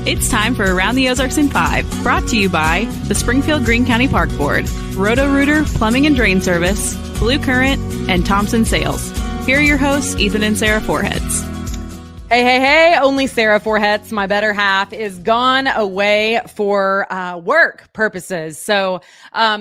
It's time for Around the Ozarks in 5, brought to you by the Springfield Greene County Park Board, Roto-Rooter Plumbing and Drain Service, Blue Current, and Thompson Sales. Here are your hosts, Ethan and Sarah Foreheads. Hey, only Sarah Foreheads, my better half, is gone away for work purposes. So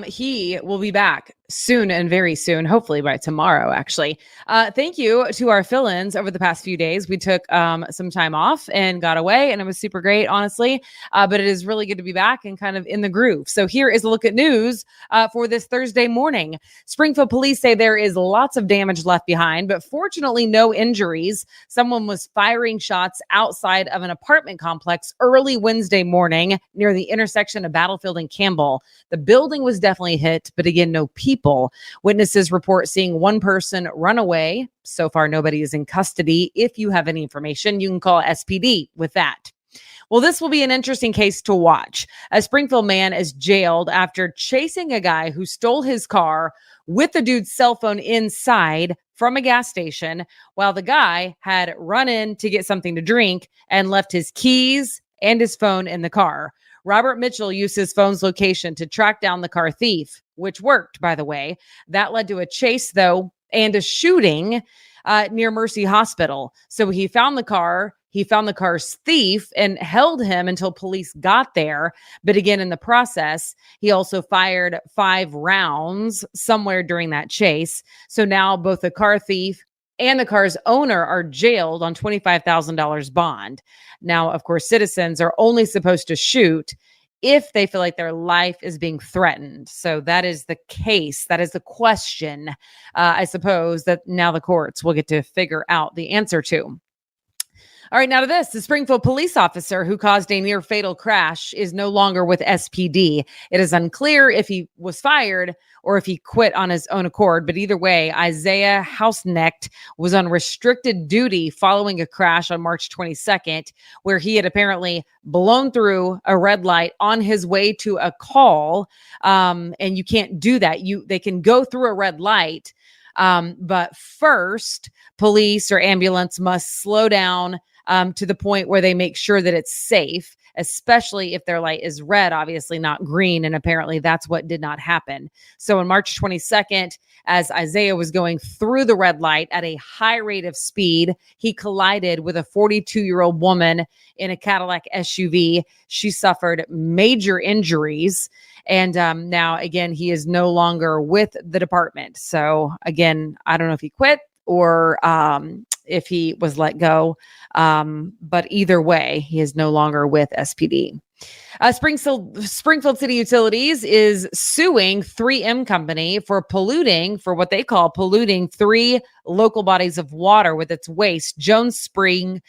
he will be back soon and very soon, hopefully by tomorrow, actually. Thank you to our fill-ins over the past few days. We took some time off and got away, and it was super great, honestly. But it is really good to be back and kind of in the groove. So here is a look at news for this Thursday morning. Springfield police say there is lots of damage left behind, but fortunately no injuries. Someone was firing shots outside of an apartment complex early Wednesday morning near the intersection of Battlefield and Campbell. The building was definitely hit, but again, no people. Witnesses report seeing one person run away. So far, nobody is in custody. If you have any information, you can call SPD with that. Well, this will be an interesting case to watch. A Springfield man is jailed after chasing a guy who stole his car with the dude's cell phone inside from a gas station while the guy had run in to get something to drink and left his keys and his phone in the car. Robert Mitchell used his phone's location to track down the car thief, which worked, by the way. That led to a chase, though, and a shooting near Mercy Hospital. So he found the car. He found the car's thief and held him until police got there. But again, in the process, he also fired 5 rounds somewhere during that chase. So now both the car thief and the car's owner are jailed on $25,000 bond. Now, of course, citizens are only supposed to shoot if they feel like their life is being threatened. So that is the case. That is the question, I suppose, that now the courts will get to figure out the answer to. All right, now to this. The Springfield police officer who caused a near fatal crash is no longer with SPD. It is unclear if he was fired or if he quit on his own accord. But either way, Isaiah Hausknecht was on restricted duty following a crash on March 22nd, where he had apparently blown through a red light on his way to a call. And you can't do that. They can go through a red light. But first, police or ambulance must slow down to the point where they make sure that it's safe, especially if their light is red, obviously not green. And apparently that's what did not happen. So on March 22nd, as Isaiah was going through the red light at a high rate of speed, he collided with a 42-year-old woman in a Cadillac SUV. She suffered major injuries. And now, again, he is no longer with the department. So, again, I don't know if he quit or if he was let go. But either way, he is no longer with SPD. Springfield City Utilities is suing 3M Company for what they call polluting 3 local bodies of water with its waste: Jones Spring,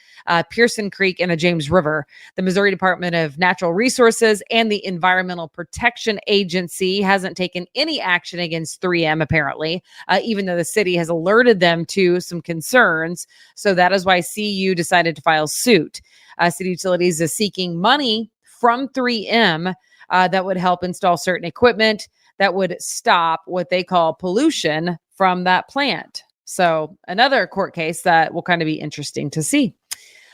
Pearson Creek, and the James River. The Missouri Department of Natural Resources and the Environmental Protection Agency hasn't taken any action against 3M, apparently, even though the city has alerted them to some concerns. So that is why CU decided to file suit. City Utilities is seeking money from 3M that would help install certain equipment that would stop what they call pollution from that plant. So another court case that will kind of be interesting to see.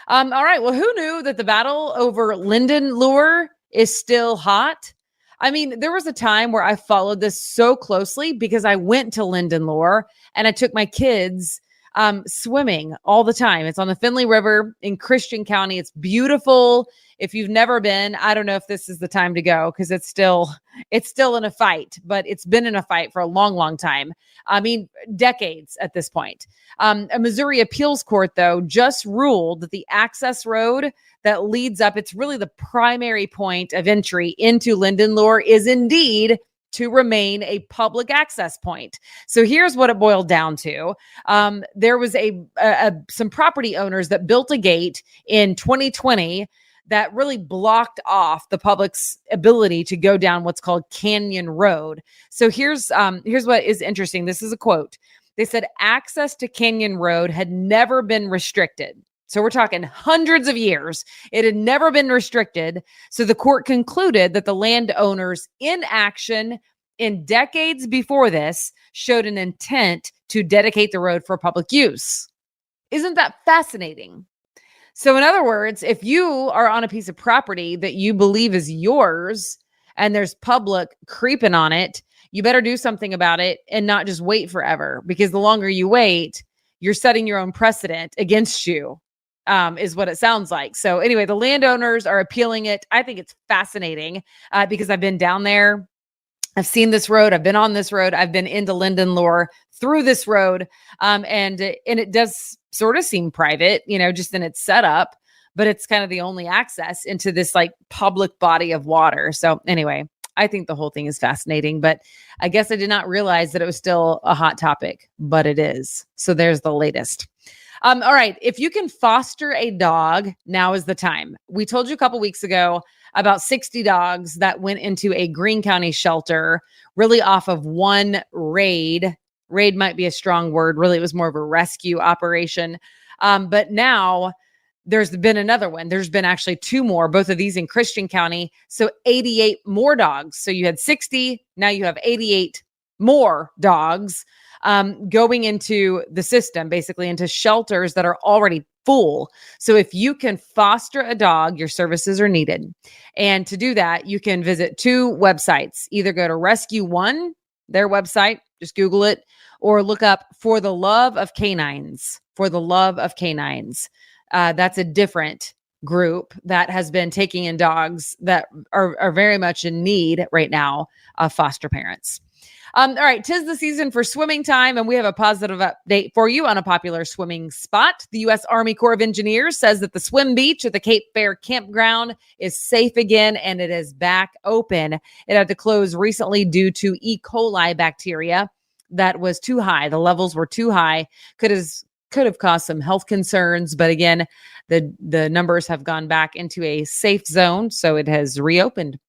All right. Well, who knew that the battle over Linden Lure is still hot? I mean, there was a time where I followed this so closely because I went to Linden Lure and I took my kids swimming all the time. It's on the Finley River in Christian County. It's beautiful. If you've never been, I don't know if this is the time to go because it's still in a fight, but it's been in a fight for a long, long time. I mean, decades at this point. A Missouri appeals court, though, just ruled that the access road that leads up, it's really the primary point of entry into Linden Lure, is indeed to remain a public access point. So here's what it boiled down to. There was some property owners that built a gate in 2020 that really blocked off the public's ability to go down what's called Canyon Road. So here's what is interesting. This is a quote. They said access to Canyon Road had never been restricted. So we're talking hundreds of years. It had never been restricted. So the court concluded that the landowners' inaction in decades before this showed an intent to dedicate the road for public use. Isn't that fascinating? So in other words, if you are on a piece of property that you believe is yours and there's public creeping on it, you better do something about it and not just wait forever, because the longer you wait, you're setting your own precedent against you, is what it sounds like. So anyway, the landowners are appealing it. I think it's fascinating because I've been down there. I've seen this road. I've been on this road. I've been into Linden Lore through this road. And it does sort of seem private, just in its setup, but it's kind of the only access into this like public body of water. So anyway, I think the whole thing is fascinating, but I guess I did not realize that it was still a hot topic, but it is. So there's the latest. All right. If you can foster a dog, now is the time. We told you a couple weeks ago about 60 dogs that went into a Greene County shelter, really off of one raid. Raid might be a strong word. Really, it was more of a rescue operation. But now there's been another one. There's been actually 2 more, both of these in Christian County. So 88 more dogs. So you had 60. Now you have 88 more dogs going into the system, basically into shelters that are already full. So if you can foster a dog, your services are needed. And to do that, you can visit 2 websites. Either go to Rescue One, their website, just Google it, or look up For the Love of Canines. For the Love of Canines. That's a different group that has been taking in dogs that are very much in need right now of foster parents. All right, 'tis the season for swimming time, and we have a positive update for you on a popular swimming spot. The U.S. Army Corps of Engineers says that the swim beach at the Cape Fair campground is safe again, and it is back open. It had to close recently due to E. coli bacteria that was too high. The levels were too high. Could have caused some health concerns, but again, the numbers have gone back into a safe zone, so it has reopened.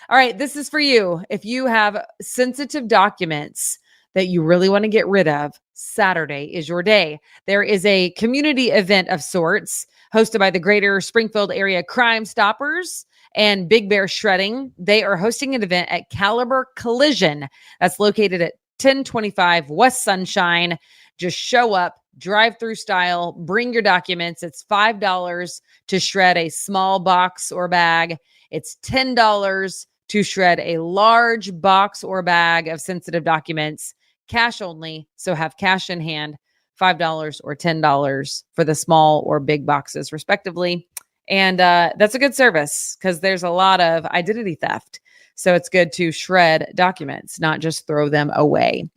All right, this is for you. If you have sensitive documents that you really want to get rid of, Saturday is your day. There is a community event of sorts hosted by the Greater Springfield Area Crime Stoppers and Big Bear Shredding. They are hosting an event at Caliber Collision that's located at 1025 West Sunshine. Just show up, drive-through style, bring your documents. It's $5 to shred a small box or bag. It's $10 to shred a large box or bag of sensitive documents, cash only. So have cash in hand, $5 or $10 for the small or big boxes, respectively. And that's a good service because there's a lot of identity theft. So it's good to shred documents, not just throw them away.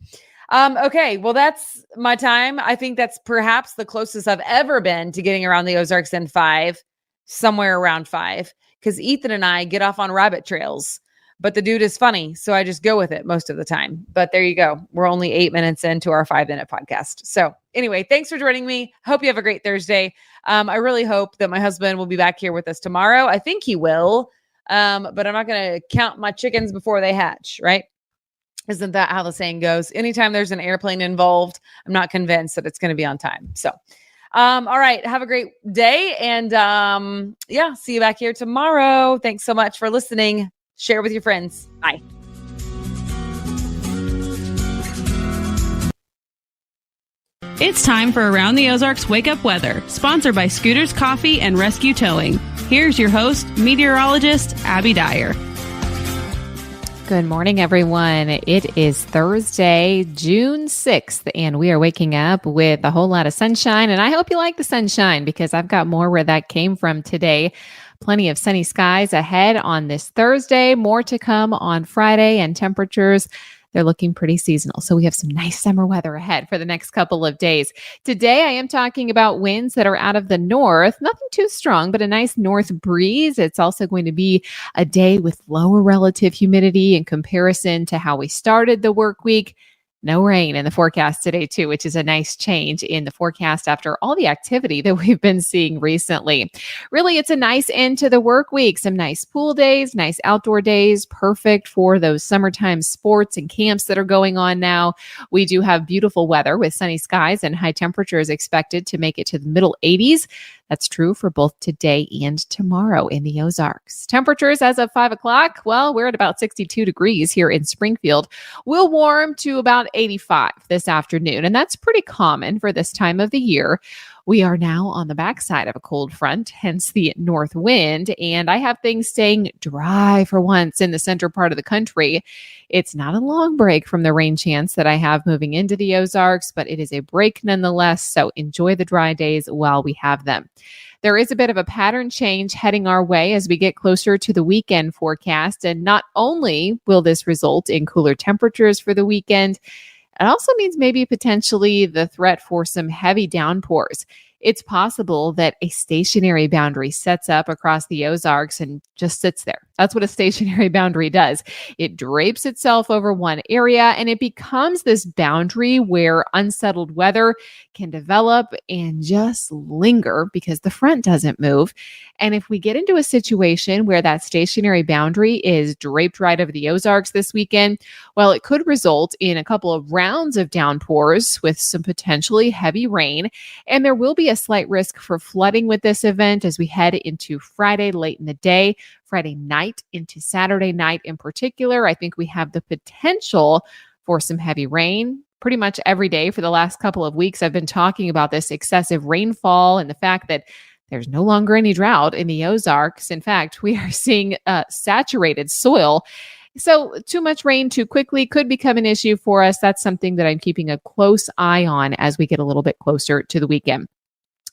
Okay, well, that's my time. I think that's perhaps the closest I've ever been to getting around the Ozarks in 5, somewhere around 5, because Ethan and I get off on rabbit trails. But the dude is funny, so I just go with it most of the time. But there you go. We're only 8 minutes into our 5-minute podcast. So anyway, thanks for joining me. Hope you have a great Thursday. I really hope that my husband will be back here with us tomorrow. I think he will, but I'm not going to count my chickens before they hatch, right? Isn't that how the saying goes? Anytime there's an airplane involved, I'm not convinced that it's going to be on time. So, all right. Have a great day. And see you back here tomorrow. Thanks so much for listening. Share with your friends. Bye. It's time for Around the Ozarks Wake Up Weather, sponsored by Scooters Coffee and Rescue Towing. Here's your host, meteorologist Abby Dyer. Good morning, everyone. It is Thursday, June 6th, and we are waking up with a whole lot of sunshine. And I hope you like the sunshine because I've got more where that came from today. Plenty of sunny skies ahead on this Thursday, more to come on Friday, and temperatures, they're looking pretty seasonal. So we have some nice summer weather ahead for the next couple of days. Today, I am talking about winds that are out of the north, nothing too strong, but a nice north breeze. It's also going to be a day with lower relative humidity in comparison to how we started the work week. No rain in the forecast today, too, which is a nice change in the forecast after all the activity that we've been seeing recently. Really, it's a nice end to the work week. Some nice pool days, nice outdoor days, perfect for those summertime sports and camps that are going on now. We do have beautiful weather with sunny skies and high temperatures expected to make it to the middle 80s. That's true for both today and tomorrow in the Ozarks. Temperatures as of 5 o'clock, well, we're at about 62 degrees here in Springfield. We'll warm to about 85 this afternoon, and that's pretty common for this time of the year. We are now on the backside of a cold front, hence the north wind, and I have things staying dry for once in the center part of the country. It's not a long break from the rain chance that I have moving into the Ozarks, but it is a break nonetheless, so enjoy the dry days while we have them. There is a bit of a pattern change heading our way as we get closer to the weekend forecast, and not only will this result in cooler temperatures for the weekend, it also means maybe potentially the threat for some heavy downpours. It's possible that a stationary boundary sets up across the Ozarks and just sits there. That's what a stationary boundary does. It drapes itself over one area and it becomes this boundary where unsettled weather can develop and just linger because the front doesn't move. And if we get into a situation where that stationary boundary is draped right over the Ozarks this weekend, well, it could result in a couple of rounds of downpours with some potentially heavy rain. And there will be a slight risk for flooding with this event as we head into Friday late in the day, Friday night into Saturday night in particular. I think we have the potential for some heavy rain. Pretty much every day for the last couple of weeks, I've been talking about this excessive rainfall and the fact that there's no longer any drought in the Ozarks. In fact, we are seeing saturated soil. So too much rain too quickly could become an issue for us. That's something that I'm keeping a close eye on as we get a little bit closer to the weekend.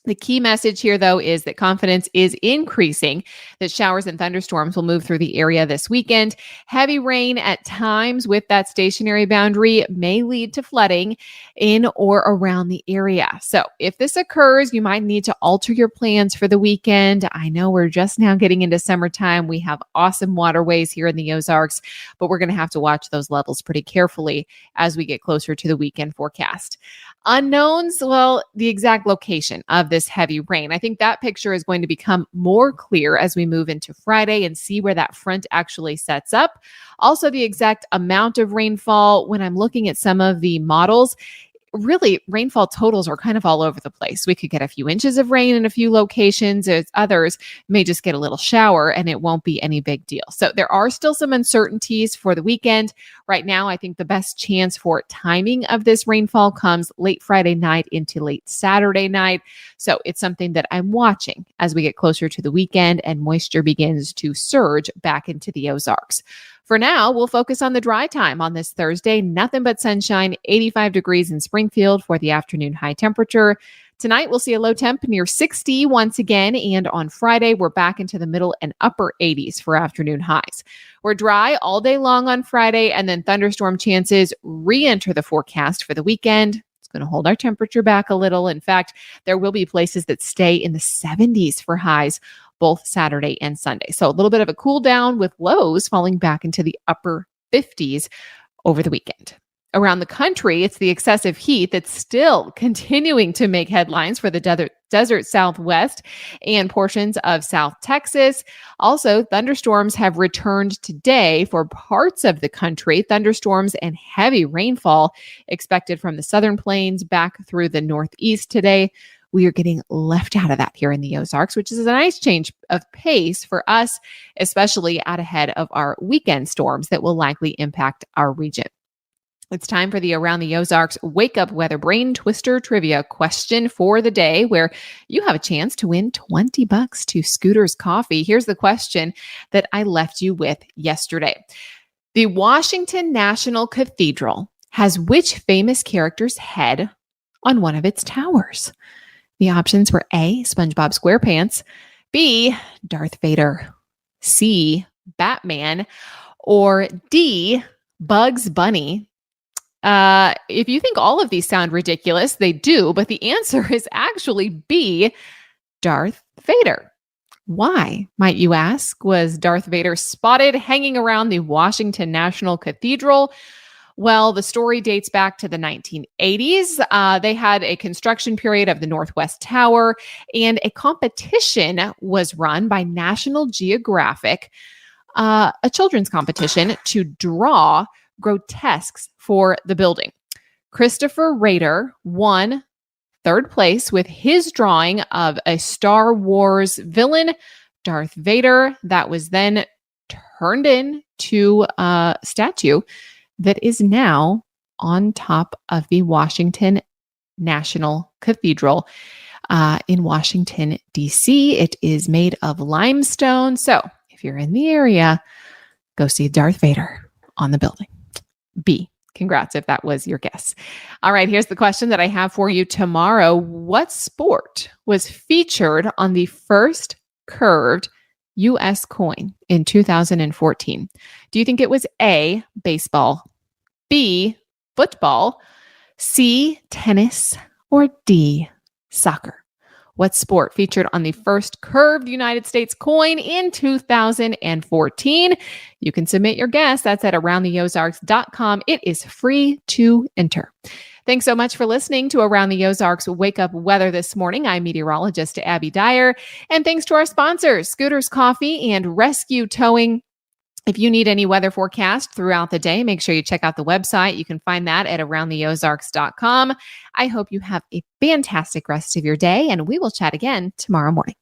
The key message here, though, is that confidence is increasing, that showers and thunderstorms will move through the area this weekend. Heavy rain at times with that stationary boundary may lead to flooding in or around the area. So if this occurs, you might need to alter your plans for the weekend. I know we're just now getting into summertime. We have awesome waterways here in the Ozarks, but we're going to have to watch those levels pretty carefully as we get closer to the weekend forecast. Unknowns, well, the exact location of this heavy rain. I think that picture is going to become more clear as we move into Friday and see where that front actually sets up. Also, the exact amount of rainfall. When I'm looking at some of the models, really, rainfall totals are kind of all over the place. We could get a few inches of rain in a few locations. As others may just get a little shower and it won't be any big deal. So there are still some uncertainties for the weekend. Right now, I think the best chance for timing of this rainfall comes late Friday night into late Saturday night. So it's something that I'm watching as we get closer to the weekend and moisture begins to surge back into the Ozarks. For now, we'll focus on the dry time on this Thursday. Nothing but sunshine, 85 degrees in Springfield for the afternoon high temperature. Tonight, we'll see a low temp near 60 once again. And on Friday, we're back into the middle and upper 80s for afternoon highs. We're dry all day long on Friday, and then thunderstorm chances re-enter the forecast for the weekend. It's going to hold our temperature back a little. In fact, there will be places that stay in the 70s for highs both Saturday and Sunday. So a little bit of a cool down with lows falling back into the upper 50s over the weekend. Around the country, it's the excessive heat that's still continuing to make headlines for the desert Southwest and portions of South Texas. Also, thunderstorms have returned today for parts of the country. Thunderstorms and heavy rainfall expected from the southern plains back through the northeast today. We are getting left out of that here in the Ozarks, which is a nice change of pace for us, especially out ahead of our weekend storms that will likely impact our region. It's time for the Around the Ozarks Wake Up Weather Brain Twister Trivia question for the day, where you have a chance to win $20 to Scooter's Coffee. Here's the question that I left you with yesterday. The Washington National Cathedral has which famous character's head on one of its towers? The options were A, SpongeBob SquarePants, B, Darth Vader, C, Batman, or D, Bugs Bunny. If you think all of these sound ridiculous, they do, but the answer is actually B, Darth Vader. Why, might you ask, was Darth Vader spotted hanging around the Washington National Cathedral? Well, the story dates back to the 1980s. They had a construction period of the Northwest Tower, and a competition was run by National Geographic, a children's competition to draw grotesques for the building. Christopher Rader won third place with his drawing of a Star Wars villain, Darth Vader, that was then turned into a statue that is now on top of the Washington National Cathedral. in Washington, D.C. It is made of limestone. So if you're in the area, go see Darth Vader on the building. B. Congrats if that was your guess. All right, here's the question that I have for you tomorrow. What sport was featured on the first curved U.S. coin in 2014? Do you think it was A, baseball, B, football, C, tennis, or D, soccer? What sport featured on the first curved United States coin in 2014? You can submit your guess. That's at aroundtheozarks.com. It is free to enter. Thanks so much for listening to Around the Ozarks Wake Up Weather this morning. I'm meteorologist Abby Dyer. And thanks to our sponsors, Scooters Coffee and Rescue Towing. If you need any weather forecast throughout the day, make sure you check out the website. You can find that at aroundtheozarks.com. I hope you have a fantastic rest of your day, and we will chat again tomorrow morning.